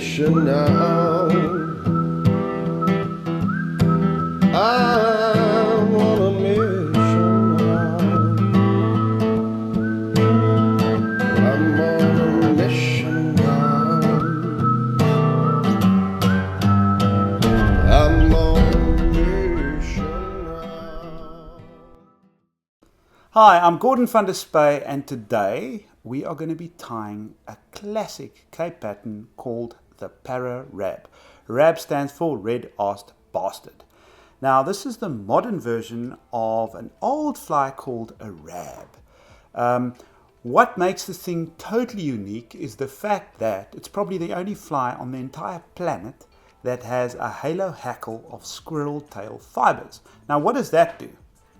mission now. I'm on a mission now. I'm on a mission now. I'm on a mission now. Hi, I'm Gordon van der Spuy, and today we are going to be tying a classic Cape pattern called the Para-RAB. RAB stands for Red Arsed Bastard. Now, this is the modern version of an old fly called a R.A.B. What makes this thing totally unique is the fact that it's probably the only fly on the entire planet that has a halo hackle of squirrel tail fibres. Now, what does that do?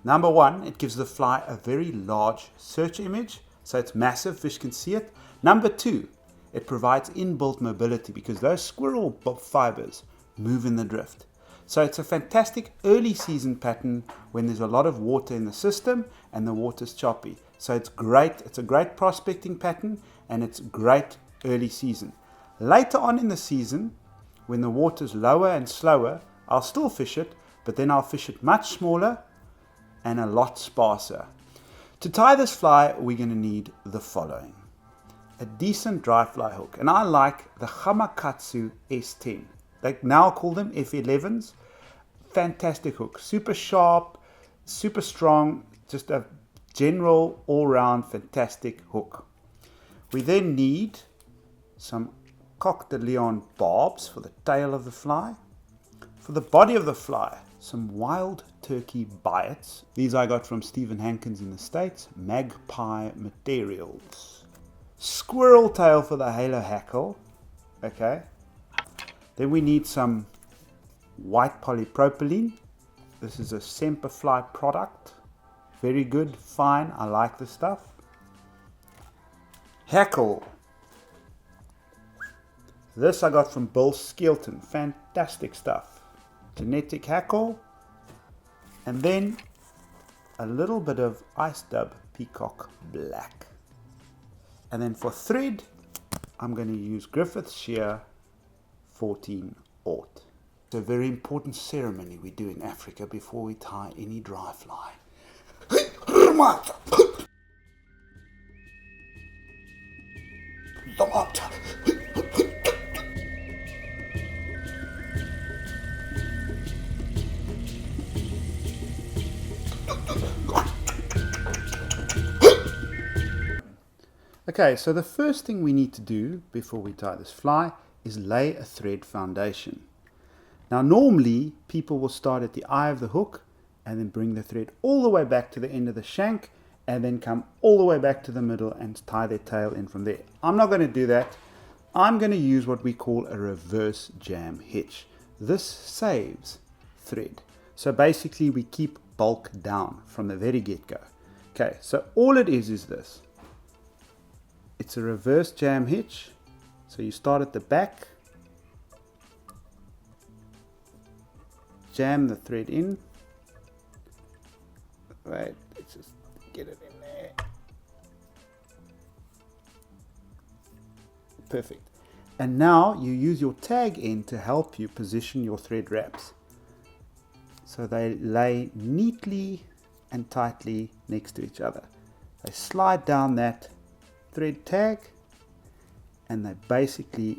Number one, it gives the fly a very large search image, so it's massive, fish can see it. Number two, it provides inbuilt mobility because those squirrel fibres move in the drift. So it's a fantastic early season pattern when there's a lot of water in the system and the water's choppy. So it's great, it's a great prospecting pattern, and it's great early season. Later on in the season, when the water's lower and slower, I'll still fish it, but then I'll fish it much smaller and a lot sparser. To tie this fly, we're going to need the following. A decent dry fly hook, and I like the Gamakatsu S10. They now call them F11s. Fantastic hook, super sharp, super strong, just a general all-round fantastic hook. We then need some Coq de Leon barbs for the tail of the fly. For the body of the fly, some wild turkey biots. These I got from Stephen Hankins in the States. Magpie Materials. Squirrel tail for the halo hackle. Okay. Then we need some white polypropylene. This is a Semperfly product. Very good, fine. I like the stuff. Hackle. This I got from Bill Skelton. Fantastic stuff. Genetic hackle, and then a little bit of ice dub peacock black. And then for thread, I'm going to use Griffiths shear 14 aught. It's a very important ceremony we do in Africa before we tie any dry fly. Okay, so the first thing we need to do before we tie this fly is lay a thread foundation. Now normally people will start at the eye of the hook and then bring the thread all the way back to the end of the shank and then come all the way back to the middle and tie their tail in from there. I'm not going to do that. I'm going to use what we call a reverse jam hitch. This saves thread. So basically we keep bulk down from the very get-go. Okay, so all it is this. It's a reverse jam hitch. So you start at the back, jam the thread in. Right, let's just get it in there. Perfect. And now you use your tag end to help you position your thread wraps. So they lay neatly and tightly next to each other. They slide down that thread tag and they basically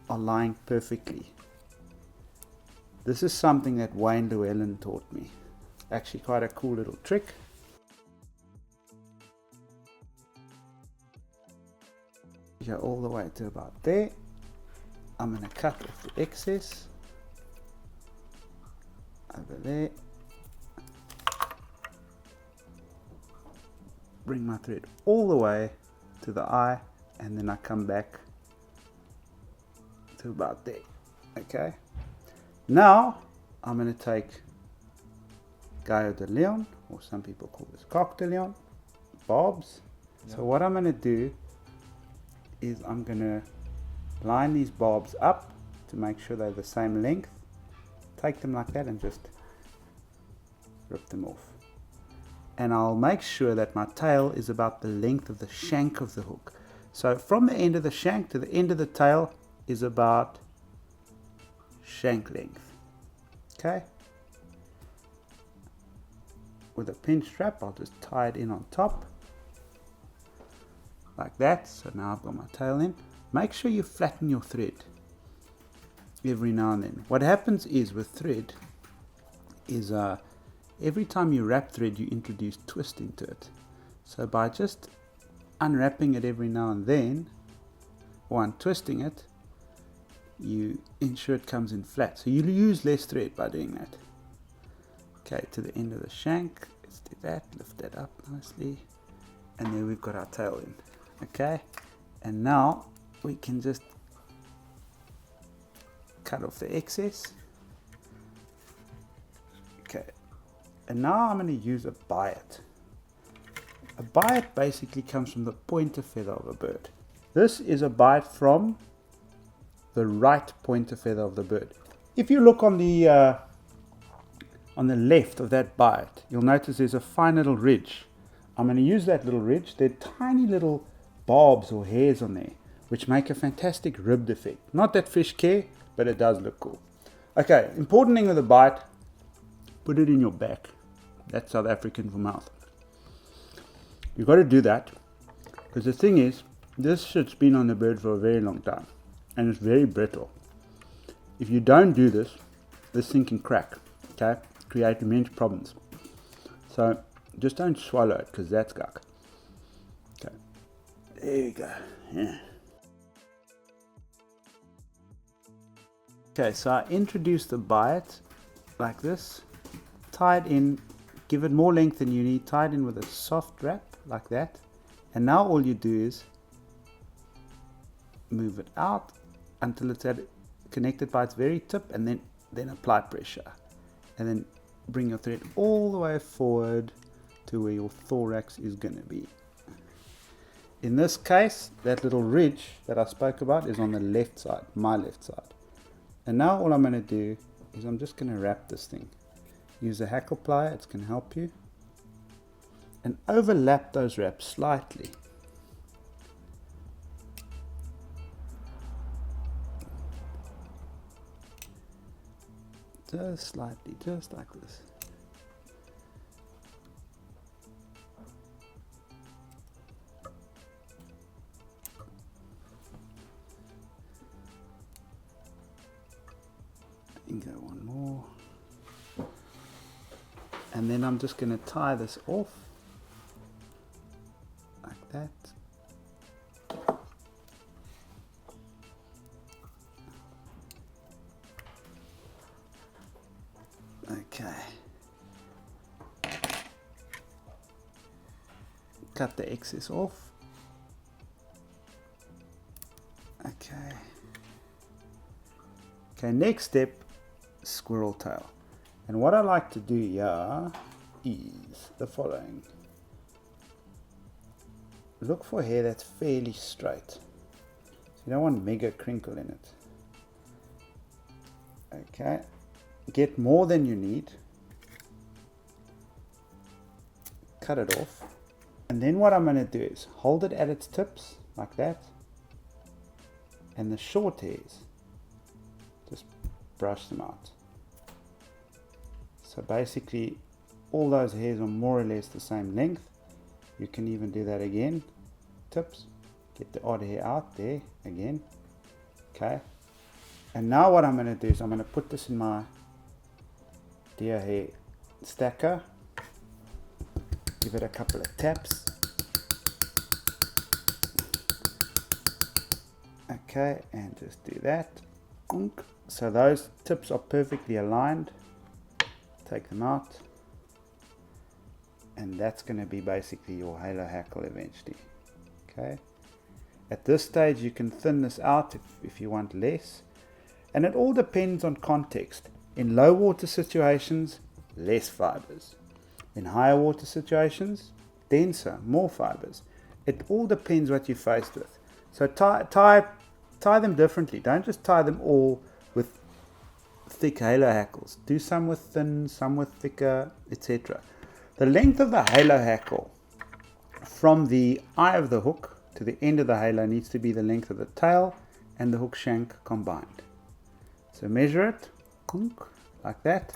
are lying perfectly. This is something that Wayne Llewellyn taught me. Actually quite a cool little trick. Go all the way to about there. I'm going to cut off the excess over there. Bring my thread all the way to the eye, and then I come back to about there. Okay, now I'm going to take Coq de Leon, or some people call this Coq de Leon, barbs. Yep. So what I'm going to do is I'm going to line these barbs up to make sure they're the same length. Take them like that and just rip them off. And I'll make sure that my tail is about the length of the shank of the hook. So from the end of the shank to the end of the tail is about shank length. Okay. With a pinch strap, I'll just tie it in on top. Like that. So now I've got my tail in. Make sure you flatten your thread every now and then. What happens is with thread is every time you wrap thread, you introduce twist into it. So by just unwrapping it every now and then, or untwisting it, you ensure it comes in flat. So you'll use less thread by doing that. Okay, to the end of the shank, let's do that, lift that up nicely, and there we've got our tail in. Okay, and now we can just cut off the excess. Okay, and now I'm going to use a biot. A biot basically comes from the pointer feather of a bird. This is a biot from the right pointer feather of the bird. If you look on the left of that biot, you'll notice there's a fine little ridge. I'm going to use that little ridge. There are tiny little barbs or hairs on there, which make a fantastic ribbed effect. Not that fish care, but it does look cool. Okay, important thing with a biot, put it in your back. That's South African for mouth. You've got to do that, because the thing is, this shit's been on the bird for a very long time, and it's very brittle. If you don't do this, this thing can crack, okay? Create immense problems. So just don't swallow it, because that's guck. Okay, there you go. Yeah. Okay, so I introduced the biot like this, tie it in, give it more length than you need, tie it in with a soft wrap like that, and now all you do is move it out until it's connected by its very tip, and then apply pressure, and then bring your thread all the way forward to where your thorax is going to be. In this case, that little ridge that I spoke about is on the left side, my left side. And now all I'm going to do is I'm just going to wrap this thing. Use a hackle plier, it's going to help you. And overlap those wraps slightly. Just slightly, just like this. And go one more. And then I'm just going to tie this off like that. Okay. Cut the excess off. Okay. Okay, next step, squirrel tail. And what I like to do here is the following. Look for hair that's fairly straight. So you don't want mega crinkle in it. Okay. Get more than you need. Cut it off. And then what I'm going to do is hold it at its tips like that. And the short hairs, just brush them out. So basically all those hairs are more or less the same length. You can even do that again. Tips, get the odd hair out there again. Okay. And now what I'm going to do is I'm going to put this in my deer hair stacker. Give it a couple of taps. Okay, and just do that. So those tips are perfectly aligned. Take them out, and that's going to be basically your halo hackle eventually. Okay, at this stage you can thin this out if you want less, and it all depends on context. In low water situations, less fibers. In higher water situations, denser, more fibers. It all depends what you're faced with. So tie them differently. Don't just tie them all with thick halo hackles. Do some with thin, some with thicker, etc. The length of the halo hackle from the eye of the hook to the end of the halo needs to be the length of the tail and the hook shank combined. So So measure it, like that.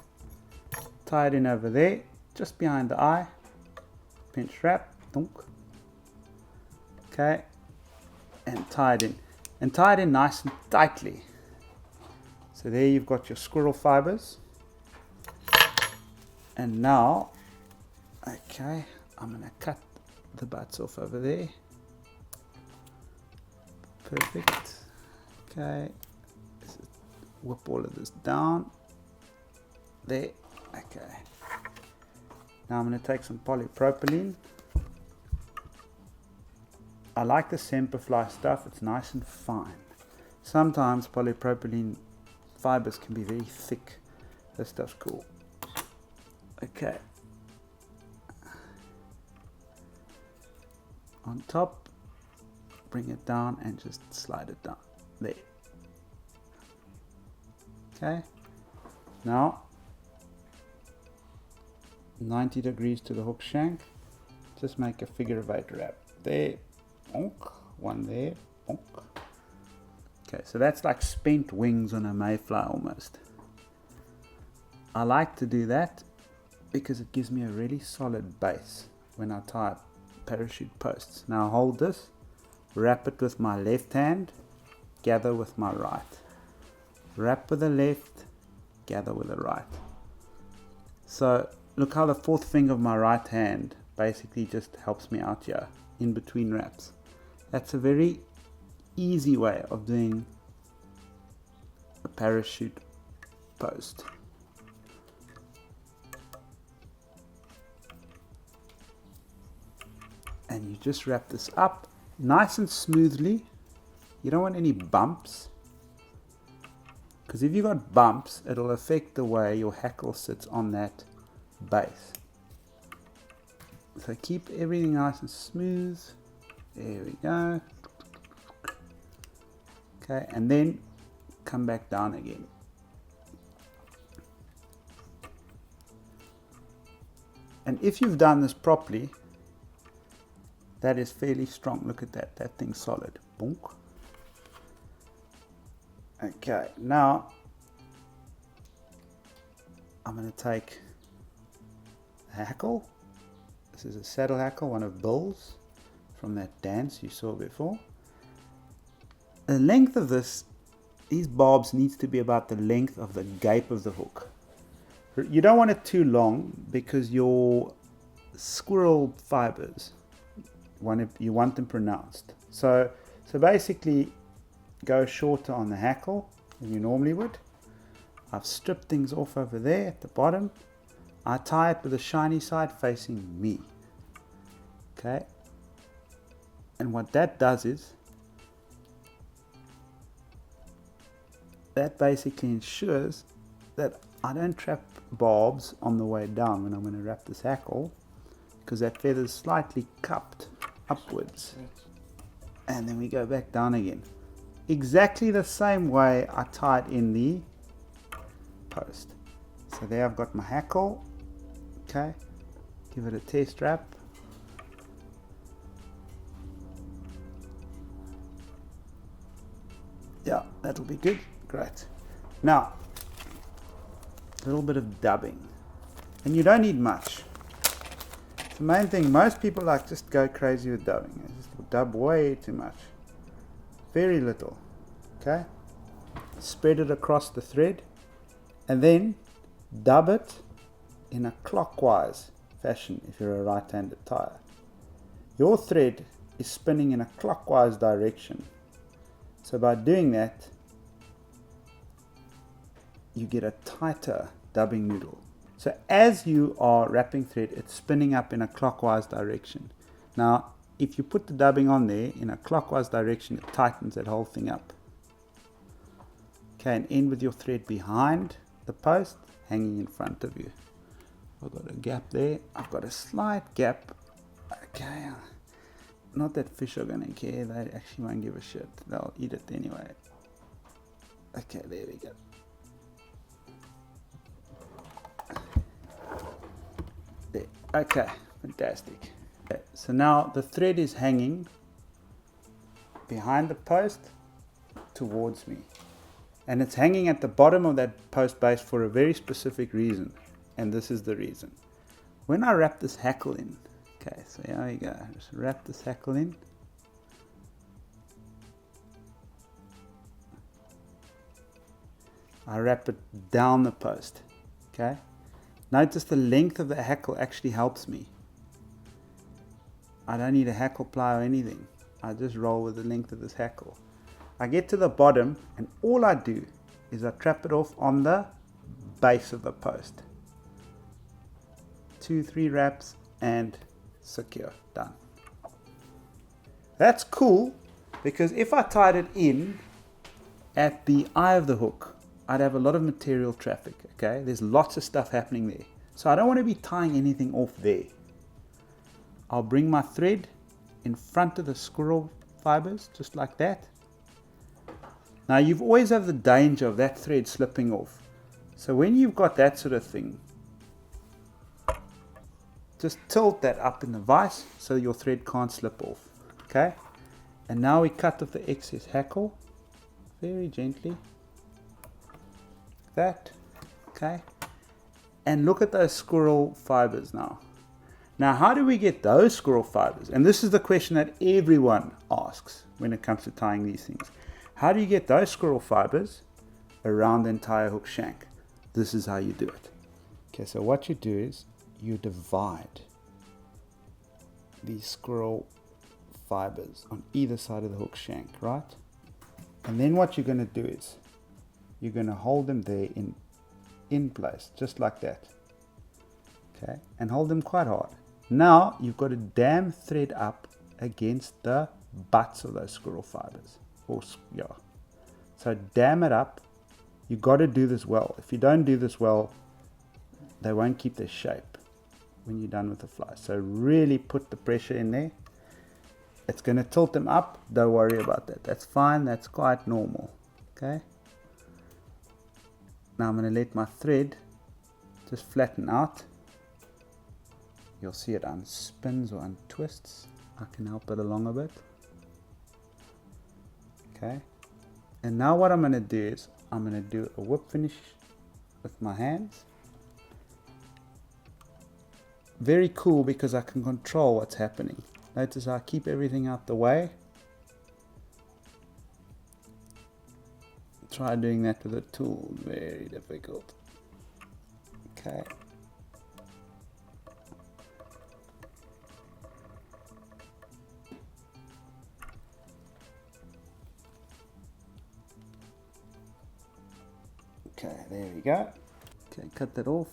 Tie it in over there, just behind the eye. Pinch wrap, okay, and tie it in. And tie it in nice and tightly. So there you've got your squirrel fibres. And now, okay, I'm going to cut the butts off over there. Perfect. Okay, whip all of this down. There, okay. Now I'm going to take some polypropylene. I like the Semperfly stuff, it's nice and fine. Sometimes polypropylene fibers can be very thick. This stuff's cool. Okay. On top, bring it down and just slide it down. There. Okay. Now, 90 degrees to the hook shank. Just make a figure of 8 wrap. There. Bonk. One there. Bonk. Okay, so that's like spent wings on a mayfly almost. I like to do that because it gives me a really solid base when I tie parachute posts. Now hold this, wrap it with my left hand, gather with my right. Wrap with the left, gather with the right. So look how the fourth finger of my right hand basically just helps me out here in between wraps. That's a very easy way of doing a parachute post. And you just wrap this up nice and smoothly. You don't want any bumps, because if you've got bumps, it'll affect the way your hackle sits on that base. So keep everything nice and smooth. There we go. Okay, and then come back down again. And if you've done this properly, that is fairly strong. Look at that, that thing's solid. Bonk. Okay, now I'm going to take a hackle. This is a saddle hackle, one of Bill's from that dance you saw before. The length of these barbs needs to be about the length of the gape of the hook. You don't want it too long because your squirrel fibers, you want them pronounced. So basically go shorter on the hackle than you normally would. I've stripped things off over there at the bottom. I tie it with the shiny side facing me. Okay. And what that does is, that basically ensures that I don't trap barbs on the way down when I'm going to wrap this hackle, because that feather's slightly cupped upwards. And then we go back down again. Exactly the same way I tied in the post. So there I've got my hackle. Okay, give it a test wrap. Yeah, that'll be good. Great. Now, a little bit of dubbing. And you don't need much. The main thing, most people like just go crazy with dubbing. They just dub way too much. Very little. Okay? Spread it across the thread. And then dub it in a clockwise fashion if you're a right-handed tire. Your thread is spinning in a clockwise direction. So by doing that, you get a tighter dubbing noodle. So as you are wrapping thread, it's spinning up in a clockwise direction. Now, if you put the dubbing on there in a clockwise direction, it tightens that whole thing up. Okay, and end with your thread behind the post, hanging in front of you. I've got a gap there. I've got a slight gap. Okay, not that fish are going to care. They actually won't give a shit. They'll eat it anyway. Okay, there we go. There. Okay, fantastic. Okay, so now the thread is hanging behind the post towards me. And it's hanging at the bottom of that post base for a very specific reason. And this is the reason. When I wrap this hackle in, okay, so here we go. Just wrap this hackle in. I wrap it down the post, okay? Notice the length of the hackle actually helps me. I don't need a hackle ply or anything. I just roll with the length of this hackle. I get to the bottom and all I do is I trap it off on the base of the post. 2-3 wraps and secure, done. That's cool because if I tied it in at the eye of the hook, I'd have a lot of material traffic, okay? There's lots of stuff happening there. So I don't want to be tying anything off there. I'll bring my thread in front of the squirrel fibers, just like that. Now you've always have the danger of that thread slipping off. So when you've got that sort of thing, just tilt that up in the vise so your thread can't slip off, okay? And now we cut off the excess hackle, very gently. That, okay? And look at those squirrel fibers now. Now, how do we get those squirrel fibers? And this is the question that everyone asks when it comes to tying these things. How do you get those squirrel fibers around the entire hook shank? This is how you do it. Okay, so what you do is you divide these squirrel fibers on either side of the hook shank, right? And then what you're going to do is you're going to hold them there in place, just like that. Okay, and hold them quite hard. Now you've got to dam thread up against the butts of those squirrel fibers. So dam it up. You've got to do this well. If you don't do this well, they won't keep their shape when you're done with the fly. So really put the pressure in there. It's going to tilt them up. Don't worry about that. That's fine. That's quite normal. Okay. Now I'm going to let my thread just flatten out. You'll see it unspins or untwists. I can help it along a bit. Okay. And now what I'm going to do is I'm going to do a whip finish with my hands. Very cool because I can control what's happening. Notice I keep everything out the way. Try doing that with a tool, very difficult. Okay. Okay, there we go. Okay, cut that off.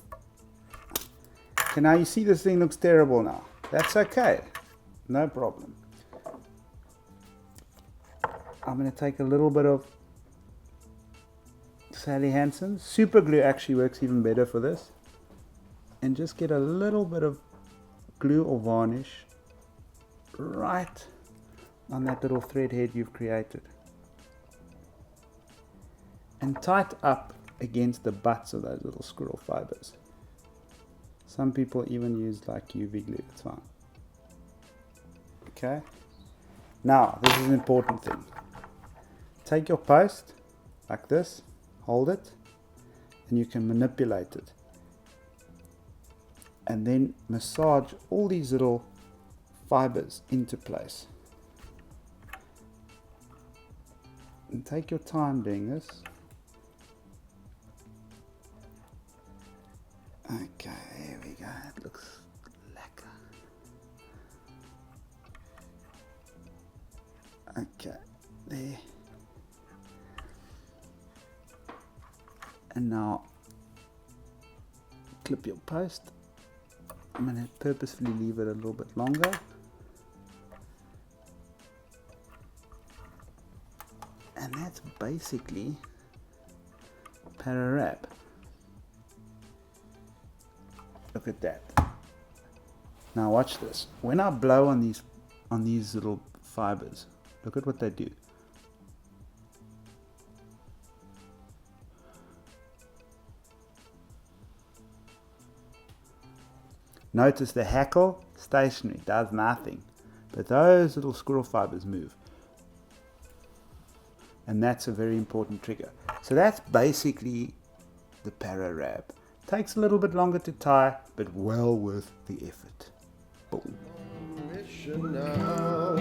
Okay, now you see this thing looks terrible now. That's okay, no problem. I'm going to take a little bit of Sally Hansen's. Super glue actually works even better for this. And just get a little bit of glue or varnish right on that little thread head you've created. And tie it up against the butts of those little squirrel fibers. Some people even use like UV glue, it's fine. Okay. Now, this is an important thing. Take your post like this, hold it, and you can manipulate it. And then massage all these little fibers into place. And take your time doing this. Okay, here we go. It looks lekker. Okay, there. And now clip your post. I'm going to purposefully leave it a little bit longer. And that's basically Para-RAB. Look at that. Now watch this. When I blow on these little fibers, look at what they do. Notice the hackle, stationary, does nothing. But those little squirrel fibers move. and that's a very important trigger. So that's basically the Para-RAB. Takes a little bit longer to tie, but well worth the effort. Boom. Mission now.